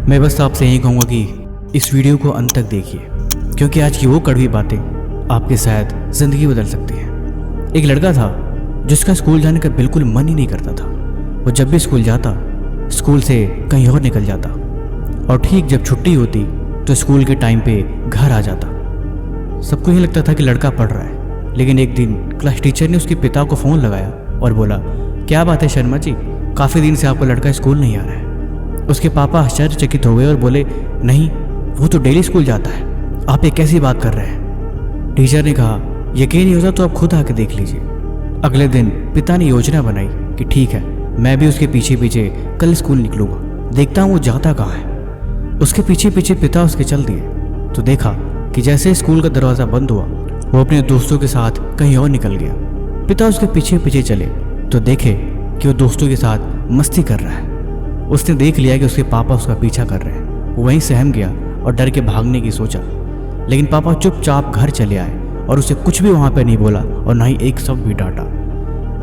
मैं बस आपसे यही कहूँगा कि इस वीडियो को अंत तक देखिए, क्योंकि आज की वो कड़वी बातें आपकी शायद ज़िंदगी बदल सकती हैं। एक लड़का था जिसका स्कूल जाने का बिल्कुल मन ही नहीं करता था। वो जब भी स्कूल जाता, स्कूल से कहीं और निकल जाता और ठीक जब छुट्टी होती तो स्कूल के टाइम पे घर आ जाता। सबको ये लगता था कि लड़का पढ़ रहा है, लेकिन एक दिन क्लास टीचर ने उसके पिता को फ़ोन लगाया और बोला, क्या बात है शर्मा जी, काफ़ी दिन से आपका लड़का स्कूल नहीं आ रहा है। उसके पापा आश्चर्यचकित हो गए और बोले, नहीं, वो तो डेली स्कूल जाता है, आप ये कैसी बात कर रहे हैं। टीचर ने कहा, यकीन नहीं होता तो आप खुद आके देख लीजिए। अगले दिन पिता ने योजना बनाई कि ठीक है, मैं भी उसके पीछे पीछे कल स्कूल निकलूंगा, देखता हूँ वो जाता कहाँ है। उसके पीछे पीछे पिता उसके चल दिए तो देखा कि जैसे स्कूल का दरवाज़ा बंद हुआ वो अपने दोस्तों के साथ कहीं और निकल गया। पिता उसके पीछे पीछे चले तो देखे कि वो दोस्तों के साथ मस्ती कर रहा है। उसने देख लिया कि उसके पापा उसका पीछा कर रहे हैं। वो वहीं सहम गया और डर के भागने की सोचा, लेकिन पापा चुपचाप घर चले आए और उसे कुछ भी वहाँ पर नहीं बोला और ना ही एक शब्द भी डांटा।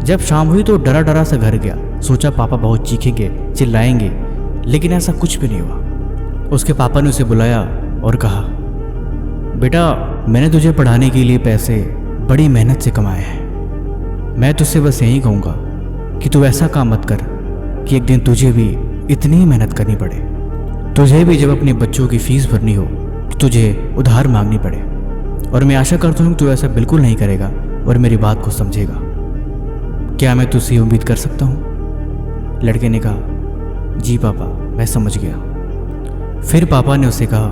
जब शाम हुई तो डरा डरा सा घर गया। सोचा पापा बहुत चीखेंगे, चिल्लाएंगे, लेकिन ऐसा कुछ भी नहीं हुआ। उसके पापा ने उसे बुलाया और कहा, बेटा, मैंने तुझे पढ़ाने के लिए पैसे बड़ी मेहनत से कमाए हैं। मैं तुझसे बस यही कहूँगा कि तू ऐसा काम मत कर कि एक दिन तुझे भी इतनी ही मेहनत करनी पड़े। तुझे भी जब अपने बच्चों की फीस भरनी हो तो तुझे उधार मांगनी पड़े। और मैं आशा करता हूँ कि तू ऐसा बिल्कुल नहीं करेगा और मेरी बात को समझेगा। क्या मैं तुझसे उम्मीद कर सकता हूँ? लड़के ने कहा, जी पापा, मैं समझ गया। फिर पापा ने उसे कहा,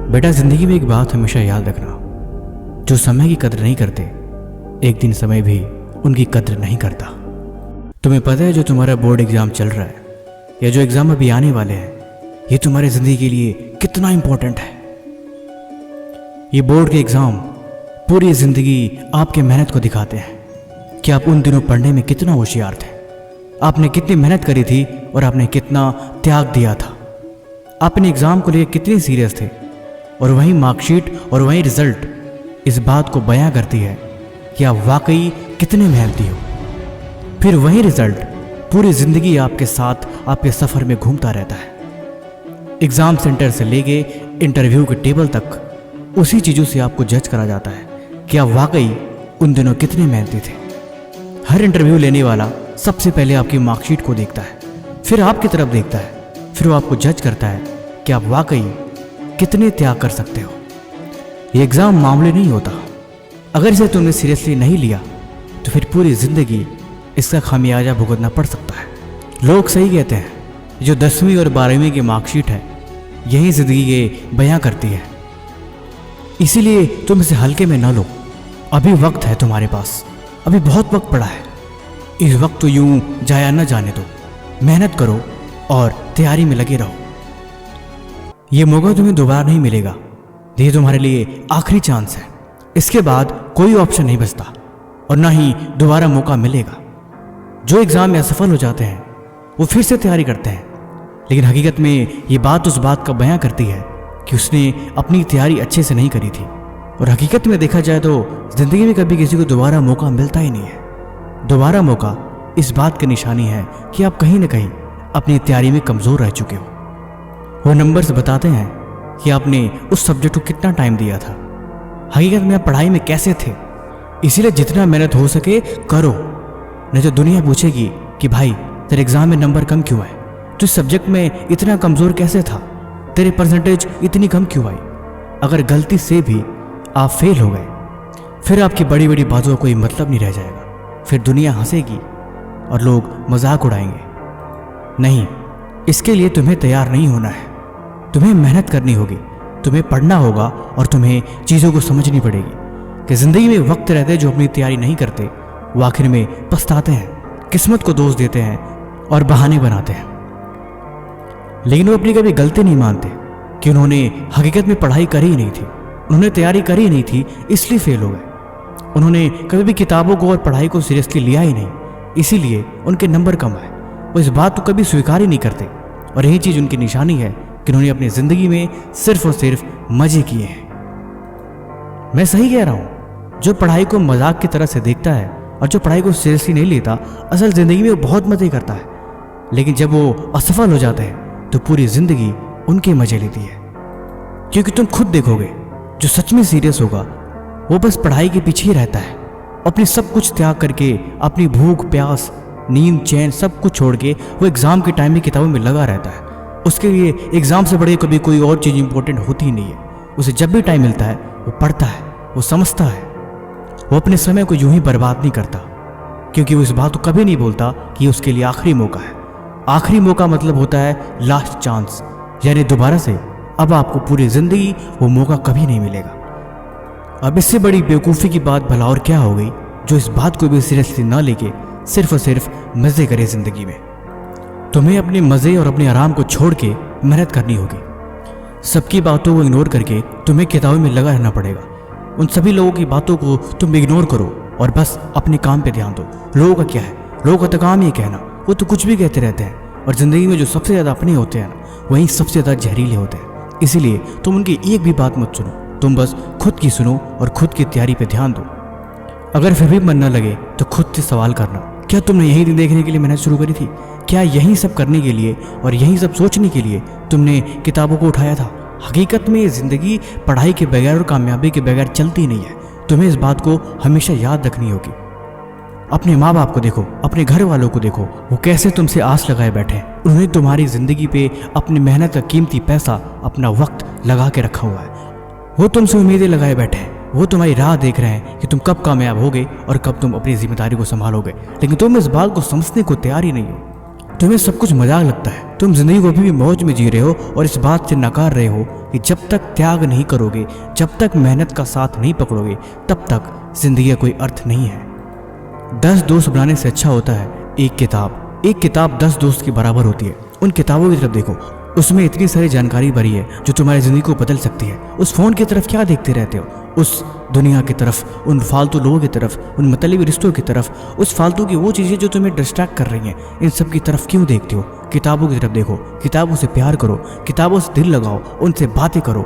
बेटा, जिंदगी में एक बात हमेशा याद रखना, जो समय की कदर नहीं करते, एक दिन समय भी उनकी कदर नहीं करता। तुम्हें पता है जो तुम्हारा बोर्ड एग्जाम चल रहा है या जो एग्जाम अभी आने वाले हैं, ये तुम्हारी जिंदगी के लिए कितना इंपॉर्टेंट है। ये बोर्ड के एग्जाम पूरी जिंदगी आपके मेहनत को दिखाते हैं कि आप उन दिनों पढ़ने में कितना होशियार थे, आपने कितनी मेहनत करी थी और आपने कितना त्याग दिया था, आपने एग्ज़ाम को लेकर कितने सीरियस थे। और वहीं मार्कशीट और वहीं रिजल्ट इस बात को बयां करती है कि आप वाकई कितने मेहनती हो। फिर वहीं रिजल्ट पूरी ज़िंदगी आपके साथ आपके सफ़र में घूमता रहता है। एग्ज़ाम सेंटर से लेके इंटरव्यू के टेबल तक उसी चीज़ों से आपको जज करा जाता है कि आप वाकई उन दिनों कितने मेहनती थे। हर इंटरव्यू लेने वाला सबसे पहले आपकी मार्कशीट को देखता है, फिर आपकी तरफ देखता है, फिर वो आपको जज करता है कि आप वाकई कितने त्याग कर सकते हो। ये एग्ज़ाम मामूली नहीं होता। अगर इसे तुमने सीरियसली नहीं लिया तो फिर पूरी ज़िंदगी इसका खामियाजा भुगतना पड़ सकता है। लोग सही कहते हैं, जो 10वीं और 12वीं की मार्कशीट है यही ज़िंदगी के बयां करती है। इसीलिए तुम इसे हल्के में ना लो। अभी वक्त है तुम्हारे पास, अभी बहुत वक्त पड़ा है। इस वक्त तो यूं जाया न जाने दो। मेहनत करो और तैयारी में लगे रहो। ये मौका तुम्हें दोबारा नहीं मिलेगा। ये तुम्हारे लिए आखिरी चांस है। इसके बाद कोई ऑप्शन नहीं बचता और ना ही दोबारा मौका मिलेगा। जो एग्ज़ाम में असफल हो जाते हैं वो फिर से तैयारी करते हैं, लेकिन हकीकत में ये बात उस बात का बयां करती है कि उसने अपनी तैयारी अच्छे से नहीं करी थी। और हकीकत में देखा जाए तो ज़िंदगी में कभी किसी को दोबारा मौका मिलता ही नहीं है। दोबारा मौका इस बात की निशानी है कि आप कहीं ना कहीं अपनी तैयारी में कमज़ोर रह चुके हो। वो नंबर्स बताते हैं कि आपने उस सब्जेक्ट को कितना टाइम दिया था, हकीकत में आप पढ़ाई में कैसे थे। इसीलिए जितना मेहनत हो सके करो, नहीं तो दुनिया पूछेगी कि भाई तेरे एग्ज़ाम में नंबर कम क्यों आए, तो इस सब्जेक्ट में इतना कमज़ोर कैसे था, तेरे परसेंटेज इतनी कम क्यों आई। अगर गलती से भी आप फेल हो गए फिर आपकी बड़ी बड़ी बातों का कोई मतलब नहीं रह जाएगा। फिर दुनिया हंसेगी और लोग मजाक उड़ाएंगे। नहीं, इसके लिए तुम्हें तैयार नहीं होना है। तुम्हें मेहनत करनी होगी, तुम्हें पढ़ना होगा और तुम्हें चीज़ों को समझनी पड़ेगी कि ज़िंदगी में वक्त रहते जो अपनी तैयारी नहीं करते वो आखिर में पछताते हैं, किस्मत को दोष देते हैं और बहाने बनाते हैं। लेकिन वो अपनी कभी गलती नहीं मानते कि उन्होंने हकीकत में पढ़ाई करी ही नहीं थी, उन्होंने तैयारी करी ही नहीं थी, इसलिए फेल हो गए। उन्होंने कभी भी किताबों को और पढ़ाई को सीरियसली लिया ही नहीं, इसीलिए उनके नंबर कम आए। वो इस बात को कभी स्वीकार ही नहीं करते और यही चीज़ उनकी निशानी है कि उन्होंने अपनी ज़िंदगी में सिर्फ और सिर्फ मज़े किए हैं। मैं सही कह रहा हूँ। जो पढ़ाई को मजाक की तरह से देखता है और जो पढ़ाई को सीरियसली नहीं लेता, असल ज़िंदगी में वो बहुत मज़े करता है। लेकिन जब वो असफल हो जाते हैं तो पूरी ज़िंदगी उनके मजे लेती है। क्योंकि तुम खुद देखोगे जो सच में सीरियस होगा वो बस पढ़ाई के पीछे ही रहता है। अपनी सब कुछ त्याग करके, अपनी भूख प्यास नींद चैन सब कुछ छोड़ के वो एग्ज़ाम के टाइम में किताबों में लगा रहता है। उसके लिए एग्ज़ाम से बड़े कभी कोई और चीज़ इंपॉर्टेंट होती ही नहीं है। उसे जब भी टाइम मिलता है वो पढ़ता है, वो समझता है। वो अपने समय को यूं ही बर्बाद नहीं करता, क्योंकि वो इस बात को कभी नहीं बोलता कि ये उसके लिए आखिरी मौका है। आखिरी मौका मतलब होता है लास्ट चांस, यानी दोबारा से अब आपको पूरी ज़िंदगी वो मौका कभी नहीं मिलेगा। अब इससे बड़ी बेवकूफ़ी की बात भला और क्या हो गई जो इस बात को भी सीरियसली ना लेके सिर्फ और सिर्फ मज़े करे ज़िंदगी में। तुम्हें अपने मज़े और अपने आराम को छोड़ के मेहनत करनी होगी। सबकी बातों को इग्नोर करके तुम्हें किताबों में लगा रहना पड़ेगा। उन सभी लोगों की बातों को तुम इग्नोर करो और बस अपने काम पे ध्यान दो। लोगों का क्या है, लोगों का तो काम ही कहना, वो तो कुछ भी कहते रहते हैं। और ज़िंदगी में जो सबसे ज़्यादा अपने होते हैं ना, वहीं सबसे ज़्यादा जहरीले होते हैं। इसीलिए तुम उनकी एक भी बात मत सुनो, तुम बस खुद की सुनो और खुद की तैयारी पे ध्यान दो। अगर फिर भी मन न लगे तो खुद से सवाल करना, क्या तुमने यही दिन देखने के लिए मेहनत शुरू करी थी? क्या यही सब करने के लिए और यही सब सोचने के लिए तुमने किताबों को उठाया था? हकीकत में ये ज़िंदगी पढ़ाई के बगैर और कामयाबी के बगैर चलती नहीं है। तुम्हें इस बात को हमेशा याद रखनी होगी। अपने माँ बाप को देखो, अपने घर वालों को देखो, वो कैसे तुमसे आस लगाए बैठे हैं। उन्होंने तुम्हारी ज़िंदगी पे अपनी मेहनत का कीमती पैसा, अपना वक्त लगा के रखा हुआ है। वो तुमसे उम्मीदें लगाए बैठे हैं। वो तुम्हारी राह देख रहे हैं कि तुम कब कामयाब होगे और कब तुम अपनी जिम्मेदारी को संभालोगे। लेकिन तुम इस बात को समझने को तैयार ही नहीं हो। तुम्हें सब कुछ मजाक लगता है। तुम जिंदगी को अभी भी मौज में जी रहे हो और इस बात से नकार रहे हो कि जब तक त्याग नहीं करोगे, जब तक मेहनत का साथ नहीं पकड़ोगे, तब तक जिंदगी का कोई अर्थ नहीं है। 10 दोस्त बनाने से अच्छा होता है एक किताब। एक किताब 10 दोस्त के बराबर होती है। उन किताबों की तरफ देखो, उसमें इतनी सारी जानकारी भरी है जो तुम्हारी ज़िंदगी को बदल सकती है। उस फ़ोन की तरफ क्या देखते रहते हो? उस दुनिया की तरफ, उन फालतू लोगों की तरफ, उन मतलबी रिश्तों की तरफ, उस फालतू की वो चीज़ें जो तुम्हें डिस्ट्रैक्ट कर रही हैं, इन सब की तरफ क्यों देखते हो? किताबों की तरफ देखो, किताबों से प्यार करो, किताबों से दिल लगाओ, उनसे बातें करो।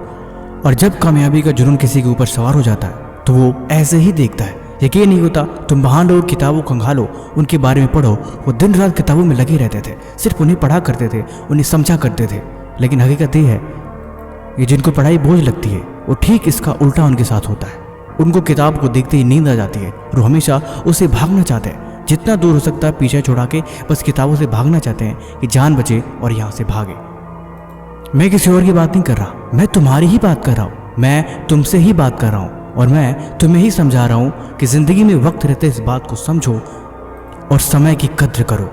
और जब कामयाबी का जुनून किसी के ऊपर सवार हो जाता है तो वो ऐसे ही देखता है। यकीन नहीं होता? तुम बहान लो, किताबों को खंगालो, उनके बारे में पढ़ो। वो दिन रात किताबों में लगे रहते थे, सिर्फ उन्हें पढ़ा करते थे, उन्हें समझा करते थे। लेकिन हकीकत ये है, ये जिनको पढ़ाई बोझ लगती है वो ठीक इसका उल्टा उनके साथ होता है। उनको किताब को देखते ही नींद आ जाती है और हमेशा उससे भागना चाहते हैं। जितना दूर हो सकता है पीछे छुड़ा के बस किताबों से भागना चाहते हैं कि जान बचे और यहाँ से भागे। मैं किसी और की बात नहीं कर रहा, मैं तुम्हारी ही बात कर रहा हूँ। मैं तुमसे ही बात कर रहा हूँ और मैं तुम्हें ही समझा रहा हूँ कि ज़िंदगी में वक्त रहते इस बात को समझो और समय की कद्र करो।